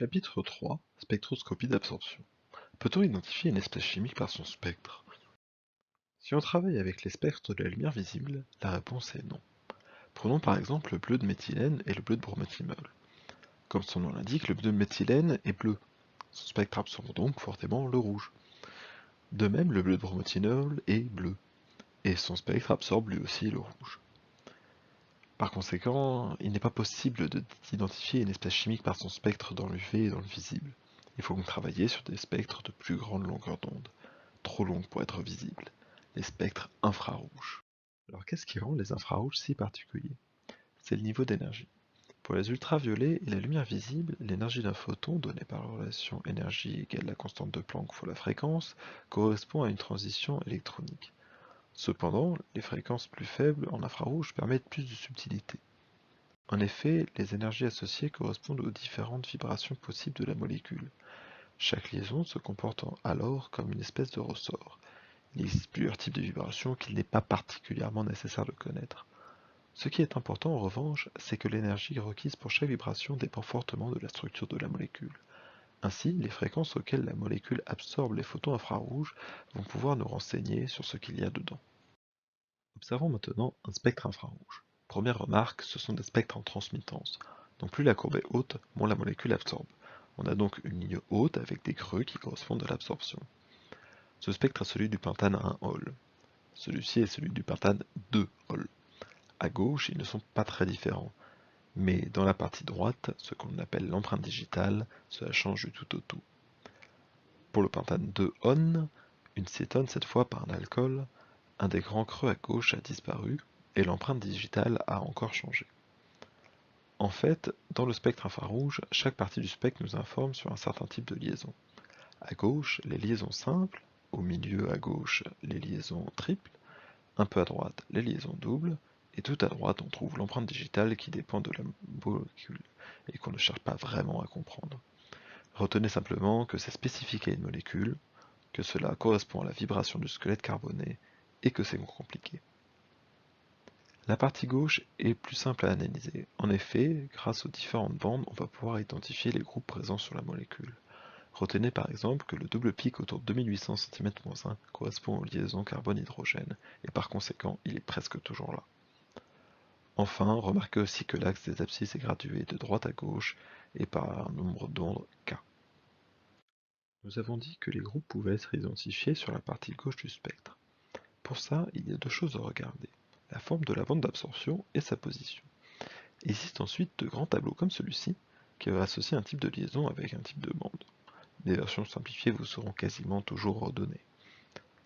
Chapitre 3. Spectroscopie d'absorption. Peut-on identifier une espèce chimique par son spectre? Si on travaille avec les spectres de la lumière visible, la réponse est non. Prenons par exemple le bleu de méthylène et le bleu de bromothymol. Comme son nom l'indique, le bleu de méthylène est bleu. Son spectre absorbe donc fortement le rouge. De même, le bleu de bromothymol est bleu, et son spectre absorbe lui aussi le rouge. Par conséquent, il n'est pas possible d'identifier une espèce chimique par son spectre dans l'UV et dans le visible. Il faut donc travailler sur des spectres de plus grande longueur d'onde, trop longues pour être visibles, les spectres infrarouges. Alors qu'est-ce qui rend les infrarouges si particuliers? C'est le niveau d'énergie. Pour les ultraviolets et la lumière visible, l'énergie d'un photon, donnée par la relation énergie égale la constante de Planck fois la fréquence, correspond à une transition électronique. Cependant, les fréquences plus faibles en infrarouge permettent plus de subtilité. En effet, les énergies associées correspondent aux différentes vibrations possibles de la molécule. Chaque liaison se comporte alors comme une espèce de ressort. Il existe plusieurs types de vibrations qu'il n'est pas particulièrement nécessaire de connaître. Ce qui est important en revanche, c'est que l'énergie requise pour chaque vibration dépend fortement de la structure de la molécule. Ainsi, les fréquences auxquelles la molécule absorbe les photons infrarouges vont pouvoir nous renseigner sur ce qu'il y a dedans. Observons maintenant un spectre infrarouge. Première remarque, ce sont des spectres en transmittance. Donc plus la courbe est haute, moins la molécule absorbe. On a donc une ligne haute avec des creux qui correspondent à l'absorption. Ce spectre est celui du pentane 1-ol. Celui-ci est celui du pentane 2-ol. À gauche, ils ne sont pas très différents. Mais dans la partie droite, ce qu'on appelle l'empreinte digitale, cela change du tout au tout. Pour le pentane 2-on, une cétone cette fois par un alcool, un des grands creux à gauche a disparu, et l'empreinte digitale a encore changé. En fait, dans le spectre infrarouge, chaque partie du spectre nous informe sur un certain type de liaison. À gauche, les liaisons simples, au milieu à gauche, les liaisons triples, un peu à droite, les liaisons doubles, et tout à droite, on trouve l'empreinte digitale qui dépend de la molécule, et qu'on ne cherche pas vraiment à comprendre. Retenez simplement que c'est spécifique à une molécule, que cela correspond à la vibration du squelette carboné, et que c'est compliqué. La partie gauche est plus simple à analyser. En effet, grâce aux différentes bandes, on va pouvoir identifier les groupes présents sur la molécule. Retenez par exemple que le double pic autour de 2800 cm-1 correspond aux liaisons carbone-hydrogène, et par conséquent, il est presque toujours là. Enfin, remarquez aussi que l'axe des abscisses est gradué de droite à gauche, et par un nombre d'ondes k. Nous avons dit que les groupes pouvaient être identifiés sur la partie gauche du spectre. Pour ça, il y a deux choses à regarder, la forme de la bande d'absorption et sa position. Il existe ensuite de grands tableaux comme celui-ci, qui va associer un type de liaison avec un type de bande. Des versions simplifiées vous seront quasiment toujours redonnées.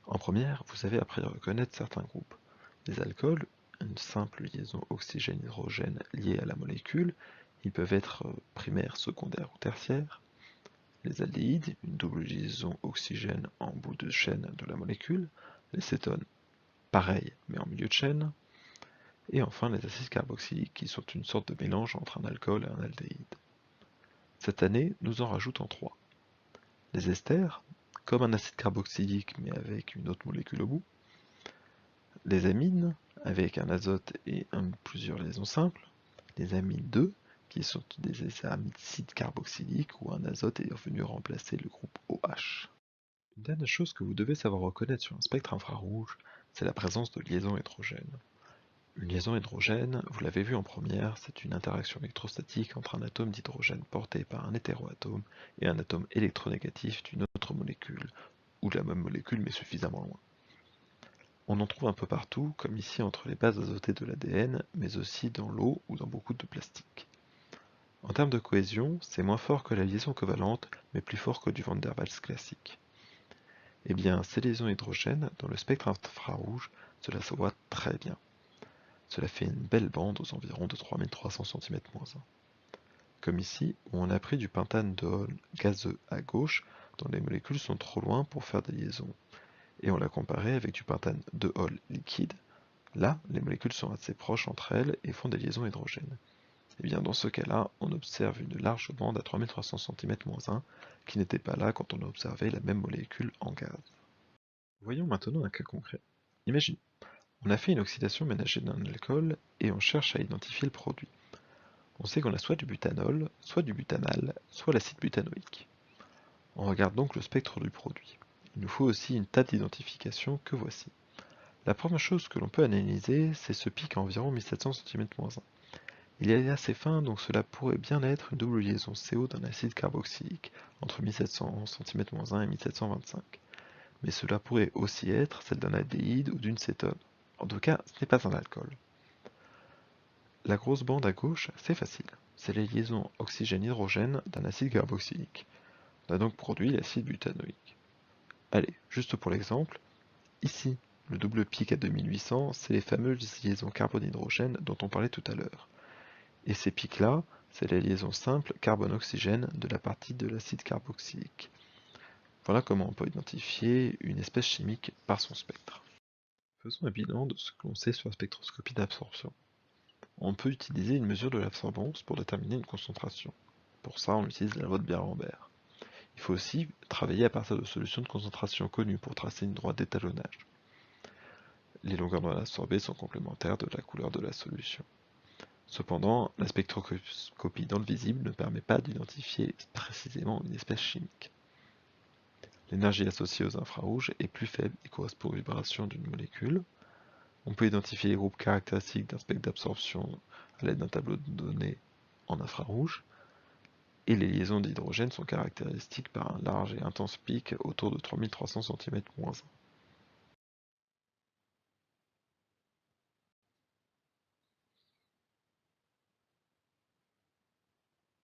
En première, vous avez appris à reconnaître certains groupes. Les alcools, une simple liaison oxygène-hydrogène liée à la molécule, ils peuvent être primaires, secondaires ou tertiaires. Les aldéhydes, une double liaison oxygène en bout de chaîne de la molécule. Les cétones, pareil, mais en milieu de chaîne. Et enfin les acides carboxyliques, qui sont une sorte de mélange entre un alcool et un aldéhyde. Cette année, nous en rajoutons trois. Les esters, comme un acide carboxylique mais avec une autre molécule au bout. Les amines, avec un azote et plusieurs liaisons simples. Les amines 2, qui sont des acides carboxyliques où un azote est venu remplacer le groupe OH. Une dernière chose que vous devez savoir reconnaître sur un spectre infrarouge, c'est la présence de liaisons hydrogènes. Une liaison hydrogène, vous l'avez vu en première, c'est une interaction électrostatique entre un atome d'hydrogène porté par un hétéroatome et un atome électronégatif d'une autre molécule, ou de la même molécule mais suffisamment loin. On en trouve un peu partout, comme ici entre les bases azotées de l'ADN, mais aussi dans l'eau ou dans beaucoup de plastique. En termes de cohésion, c'est moins fort que la liaison covalente, mais plus fort que du Van der Waals classique. Eh bien, ces liaisons hydrogènes, dans le spectre infrarouge, cela se voit très bien. Cela fait une belle bande aux environs de 3300 cm-1. Comme ici, où on a pris du pentane de Hall gazeux à gauche, dont les molécules sont trop loin pour faire des liaisons, et on l'a comparé avec du pentane de Hall liquide. Là, les molécules sont assez proches entre elles et font des liaisons hydrogènes. Et bien dans ce cas-là, on observe une large bande à 3300 cm-1, qui n'était pas là quand on a observé la même molécule en gaz. Voyons maintenant un cas concret. Imagine, on a fait une oxydation ménagère d'un alcool et on cherche à identifier le produit. On sait qu'on a soit du butanol, soit du butanal, soit l'acide butanoïque. On regarde donc le spectre du produit. Il nous faut aussi une table d'identification que voici. La première chose que l'on peut analyser, c'est ce pic à environ 1700 cm-1. Il est assez fin, donc cela pourrait bien être une double liaison CO d'un acide carboxylique entre 1700 cm-1 et 1725. Mais cela pourrait aussi être celle d'un aldéhyde ou d'une cétone. En tout cas, ce n'est pas un alcool. La grosse bande à gauche, c'est facile. C'est la liaison oxygène-hydrogène d'un acide carboxylique. On a donc produit l'acide butanoïque. Allez, juste pour l'exemple, ici, le double pic à 2800, c'est les fameuses liaisons carbone-hydrogène dont on parlait tout à l'heure. Et ces pics-là, c'est la liaison simple carbone-oxygène de la partie de l'acide carboxylique. Voilà comment on peut identifier une espèce chimique par son spectre. Faisons un bilan de ce que l'on sait sur la spectroscopie d'absorption. On peut utiliser une mesure de l'absorbance pour déterminer une concentration. Pour ça, on utilise la loi de Beer-Lambert. Il faut aussi travailler à partir de solutions de concentration connues pour tracer une droite d'étalonnage. Les longueurs d'onde absorbées sont complémentaires de la couleur de la solution. Cependant, la spectroscopie dans le visible ne permet pas d'identifier précisément une espèce chimique. L'énergie associée aux infrarouges est plus faible et correspond aux vibrations d'une molécule. On peut identifier les groupes caractéristiques d'un spectre d'absorption à l'aide d'un tableau de données en infrarouge. Et les liaisons d'hydrogène sont caractéristiques par un large et intense pic autour de 3300 cm-1.